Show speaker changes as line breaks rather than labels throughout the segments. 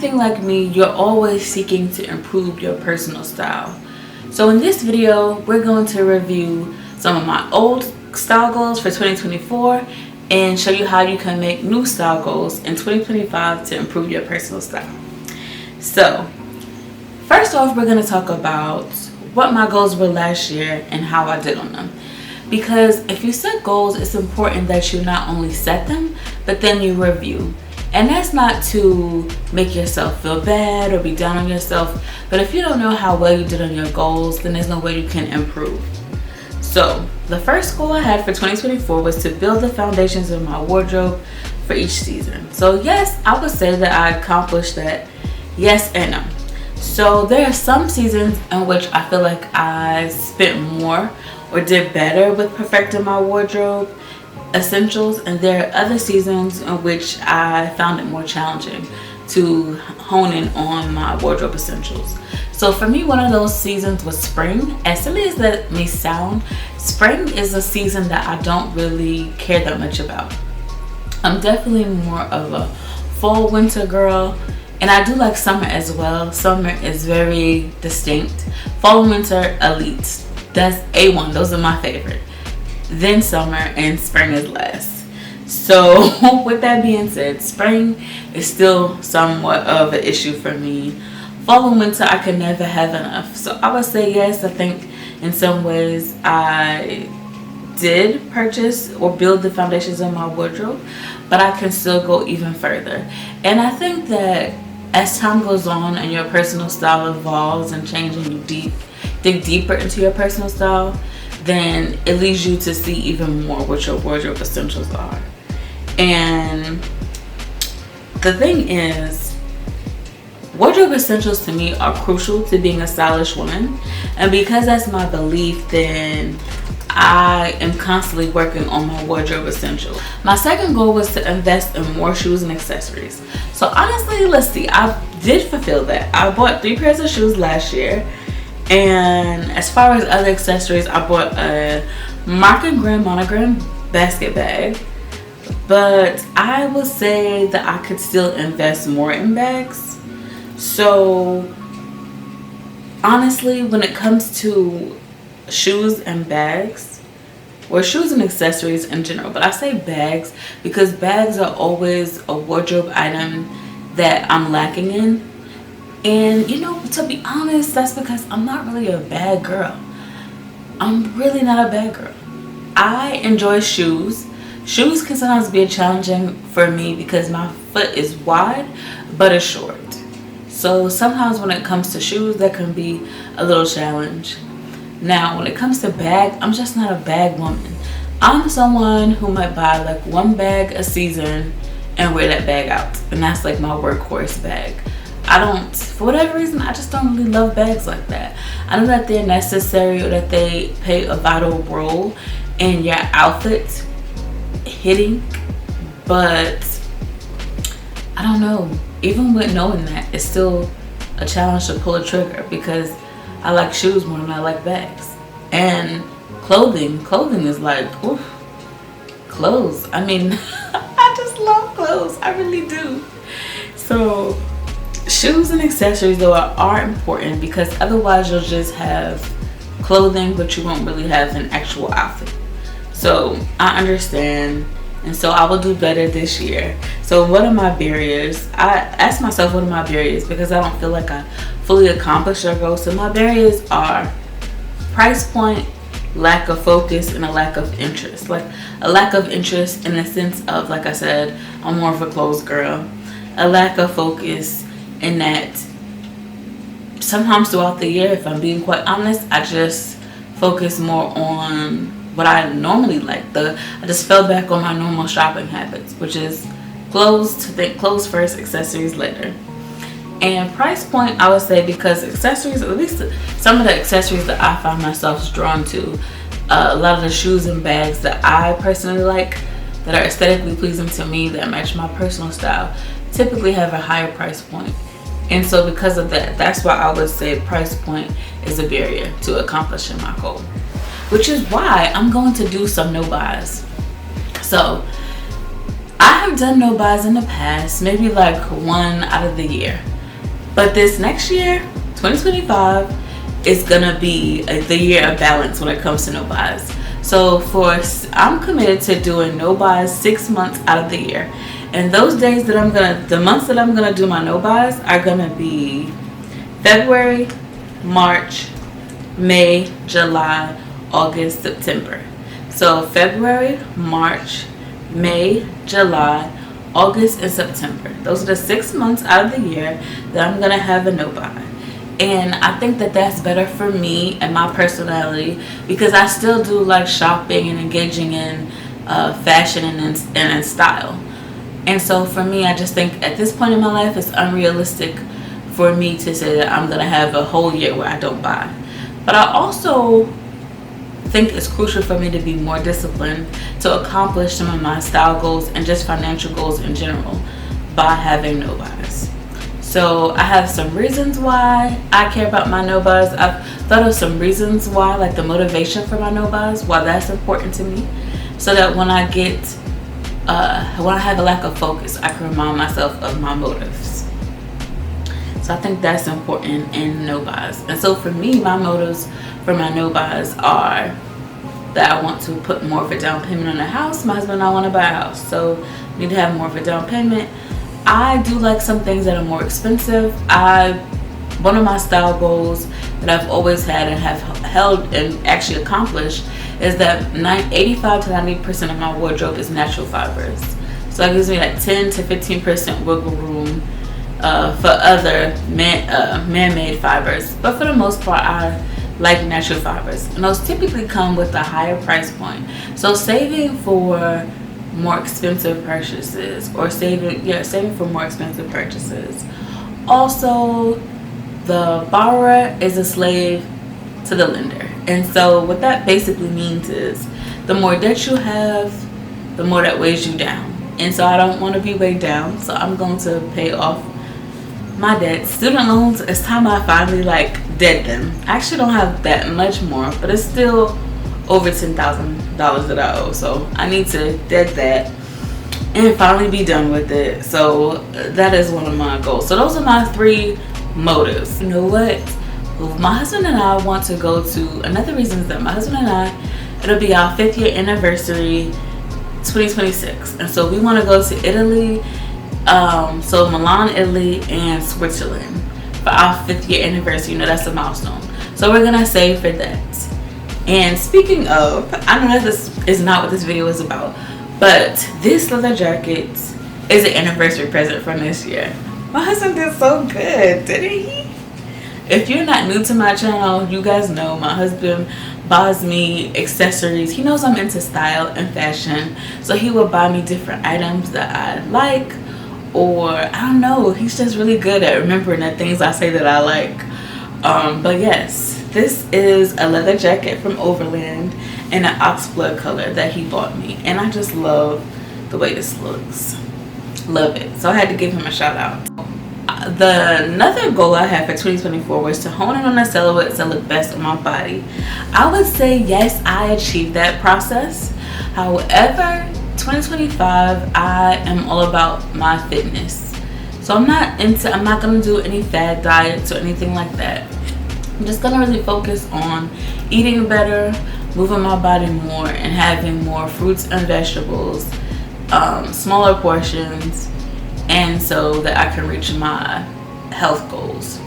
anything like me, you're always seeking to improve your personal style. So in this video, we're going to review some of my old style goals for 2024 and show you how you can make new style goals in 2025 to improve your personal style. So first off, we're going to talk about what my goals were last year and how I did on them. Because if you set goals, it's important that you not only set them, but then you review. And that's not to make yourself feel bad or be down on yourself, but if you don't know how well you did on your goals, then there's no way you can improve. So the first goal I had for 2024 was to build the foundations of my wardrobe for each season. So yes, I would say that I accomplished that, yes and no. So there are some seasons in which I feel like I spent more or did better with perfecting my wardrobe essentials, and there are other seasons in which I found it more challenging to hone in on my wardrobe essentials. So for me, one of those seasons was spring. As silly as that may sound, spring is a season that I don't really care that much about. I'm definitely more of a fall winter girl, and I do like summer as well. Summer is very distinct. Fall and winter, elite. That's A1, those are my favorite. Then summer, and spring is last. So with that being said, spring is still somewhat of an issue for me. Fall and winter, I could never have enough. So I would say yes, I think in some ways I did purchase or build the foundations of my wardrobe, but I can still go even further. And I think that as time goes on and your personal style evolves and changes, and you dig deeper into your personal style, then it leads you to see even more what your wardrobe essentials are. And the thing is, wardrobe essentials to me are crucial to being a stylish woman. And because that's my belief, then I am constantly working on my wardrobe essentials. My second goal was to invest in more shoes and accessories. So honestly, let's see, I did fulfill that. I bought 3 pairs of shoes last year. And as far as other accessories, I bought a Mark & Graham monogram basket bag. But I would say that I could still invest more in bags. So honestly, when it comes to shoes and bags, or shoes and accessories in general, but I say bags because bags are always a wardrobe item that I'm lacking in. And you know, to be honest, that's because I'm not really a bag girl. I'm really not a bag girl. I enjoy shoes. Shoes can sometimes be challenging for me because my foot is wide but is short. So sometimes when it comes to shoes, that can be a little challenge. Now, when it comes to bag, I'm just not a bag woman. I'm someone who might buy like 1 bag a season and wear that bag out. And that's like my workhorse bag. I don't, for whatever reason, I just don't really love bags like that. I know that they're necessary or that they play a vital role in your outfit hitting, but I don't know. Even with knowing that, it's still a challenge to pull a trigger because I like shoes more than I like bags. And clothing is like, oof, clothes. I mean, I just love clothes. I really do. So shoes and accessories though are important because otherwise you'll just have clothing but you won't really have an actual outfit. So I understand, and so I will do better this year. So what are my barriers? I ask myself what are my barriers because I don't feel like I fully accomplished your goals. So my barriers are price point, lack of focus, and a lack of interest. Like a lack of interest in the sense of, like I said, I'm more of a clothes girl. A lack of focus in that sometimes throughout the year, if I'm being quite honest, I just focus more on what I normally like. I just fell back on my normal shopping habits, which is clothes first, accessories later. And price point, I would say, because accessories, at least some of the accessories that I find myself drawn to, a lot of the shoes and bags that I personally like, that are aesthetically pleasing to me, that match my personal style, typically have a higher price point. And so because of that, that's why I would say price point is a barrier to accomplishing my goal, which is why I'm going to do some no buys. So I have done no buys in the past, maybe like one out of the year. But this next year, 2025, is gonna be the year of balance when it comes to no buys. So I'm committed to doing no buys 6 months out of the year. And those days that the months that I'm gonna do my no buys are gonna be February, March, May, July, August, September. So February, March, May, July, August, and September. Those are the 6 months out of the year that I'm gonna have a no buy. And I think that that's better for me and my personality, because I still do like shopping and engaging in fashion and in style. And so for me, I just think at this point in my life, it's unrealistic for me to say that I'm gonna have a whole year where I don't buy. But I also think it's crucial for me to be more disciplined to accomplish some of my style goals and just financial goals in general by having no buys. So I have some reasons why I care about my no buys. I've thought of some reasons why, like the motivation for my no buys, why that's important to me, so that when I have a lack of focus, I can remind myself of my motives. So I think that's important in no buys. And so for me, my motives for my no buys are that I want to put more of a down payment on a house. My husband and I want to buy a house, so I need to have more of a down payment. I do like some things that are more expensive. One of my style goals that I've always had and have held and actually accomplished is that 85 to 90% of my wardrobe is natural fibers. So that gives me like 10 to 15% wiggle room for other man-made fibers. But for the most part, I like natural fibers. And those typically come with a higher price point. So saving for more expensive purchases, or saving for more expensive purchases. Also, the borrower is a slave to the lender. And so what that basically means is the more debt you have, the more that weighs you down. And so I don't want to be weighed down, so I'm going to pay off my debt. Student loans, it's time I finally dead them. I actually don't have that much more, but it's still over $10,000 that I owe. So I need to dead that and finally be done with it. So that is one of my goals. So those are my 3 motives. You know what? My husband and I want to go to, another reason is that my husband and I, it'll be our 5th year anniversary 2026. And so we want to go to Italy, so Milan, Italy, and Switzerland for our 5th year anniversary. You know, that's a milestone. So we're going to save for that. And speaking of, I know that this is not what this video is about, but this leather jacket is an anniversary present from this year. My husband did so good, didn't he? If you're not new to my channel, you guys know my husband buys me accessories. He knows I'm into style and fashion, so he will buy me different items that I like, or I don't know, he's just really good at remembering the things I say that I like. But yes, this is a leather jacket from Overland in an oxblood color that he bought me, and I just love the way this looks. Love it. So I had to give him a shout out. Another goal I had for 2024 was to hone in on the silhouettes that look best on my body. I would say yes, I achieved that process. However, 2025, I am all about my fitness. So I'm not gonna do any fad diets or anything like that. I'm just gonna really focus on eating better, moving my body more, and having more fruits and vegetables, smaller portions, and so that I can reach my health goals.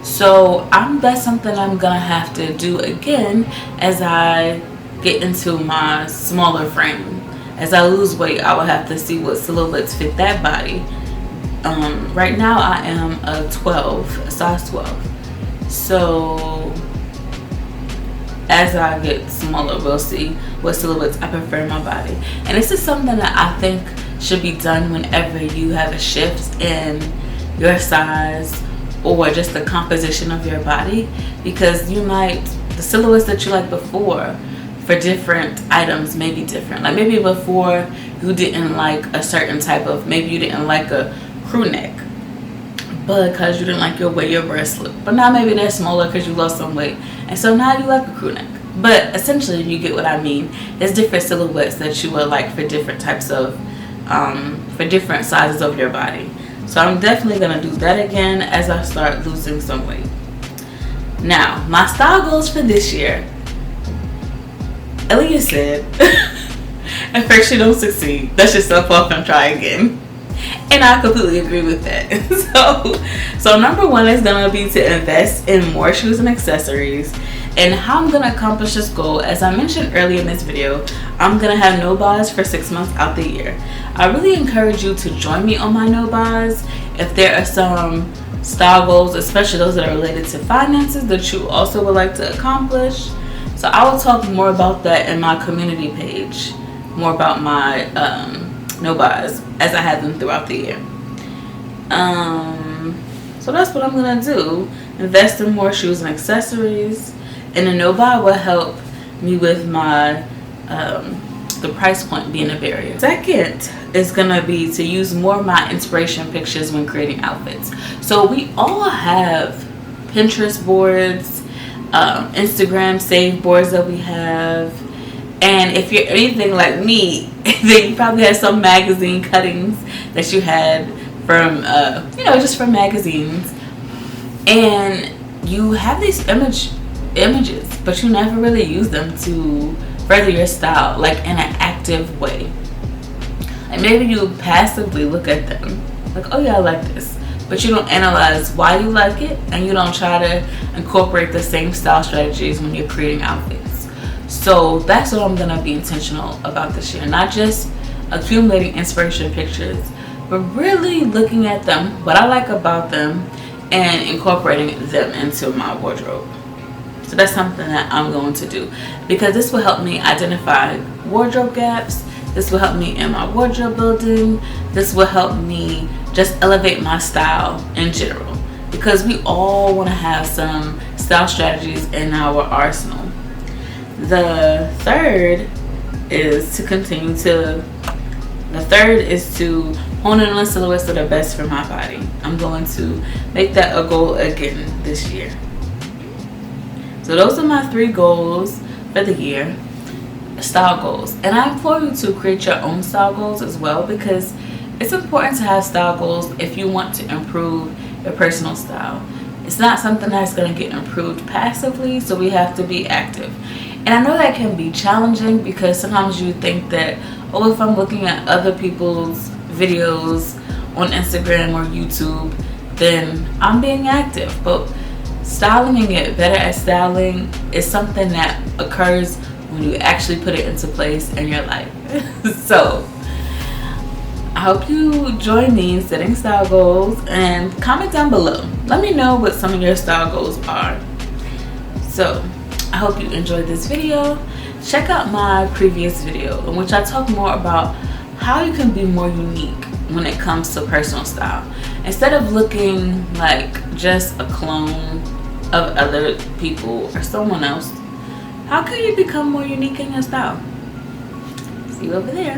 So that's something I'm gonna have to do again as I get into my smaller frame. As I lose weight, I will have to see what silhouettes fit that body. Right now I am a size 12. So as I get smaller, we'll see what silhouettes I prefer in my body. And this is something that I think should be done whenever you have a shift in your size or just the composition of your body, because the silhouettes that you like before for different items may be different. Like maybe before you didn't like a certain type of, maybe you didn't like a crew neck because you didn't like your way your breasts look, but now maybe they're smaller because you lost some weight, and so now you like a crew neck. But essentially, you get what I mean. There's different silhouettes that you would like for different types of for different sizes of your body. So I'm definitely gonna do that again as I start losing some weight. Now, my style goals for this year. Aaliyah said, at first you don't succeed, dust yourself off and try again. And I completely agree with that. So number one is gonna be to invest in more shoes and accessories. And how I'm gonna accomplish this goal, as I mentioned earlier in this video, I'm gonna have no buys for 6 months out the year. I really encourage you to join me on my no buys. If there are some style goals, especially those that are related to finances, that you also would like to accomplish. So I will talk more about that in my community page, more about my no buys as I have them throughout the year. So that's what I'm gonna do. Invest in more shoes and accessories, and the no buy will help me with my the price point being a barrier. Second is gonna be to use more of my inspiration pictures when creating outfits. So we all have Pinterest boards, Instagram save boards that we have. And if you're anything like me, then you probably have some magazine cuttings that you had from, just from magazines. And you have these images, but you never really use them to further your style, like in an active way. And maybe you passively look at them, like, oh yeah, I like this. But you don't analyze why you like it, and you don't try to incorporate the same style strategies when you're creating outfits. So that's what I'm gonna be intentional about this year. Not just accumulating inspiration pictures, but really looking at them, what I like about them, and incorporating them into my wardrobe. So that's something that I'm going to do, because this will help me identify wardrobe gaps. This will help me in my wardrobe building. This will help me just elevate my style in general, because we all want to have some style strategies in our arsenal. The third is to hone in on silhouettes that are best for my body. I'm going to make that a goal again this year. So those are my 3 goals for the year, style goals. And I implore you to create your own style goals as well, because it's important to have style goals if you want to improve your personal style. It's not something that's going to get improved passively, so we have to be active. And I know that can be challenging, because sometimes you think that, oh, if I'm looking at other people's videos on Instagram or YouTube, then I'm being active. But styling and get better at styling is something that occurs when you actually put it into place in your life. So I hope you join me in setting style goals, and comment down below. Let me know what some of your style goals are. So I hope you enjoyed this video. Check out my previous video in which I talk more about how you can be more unique when it comes to personal style. Instead of looking like just a clone of other people or someone else, how can you become more unique in your style? See you over there.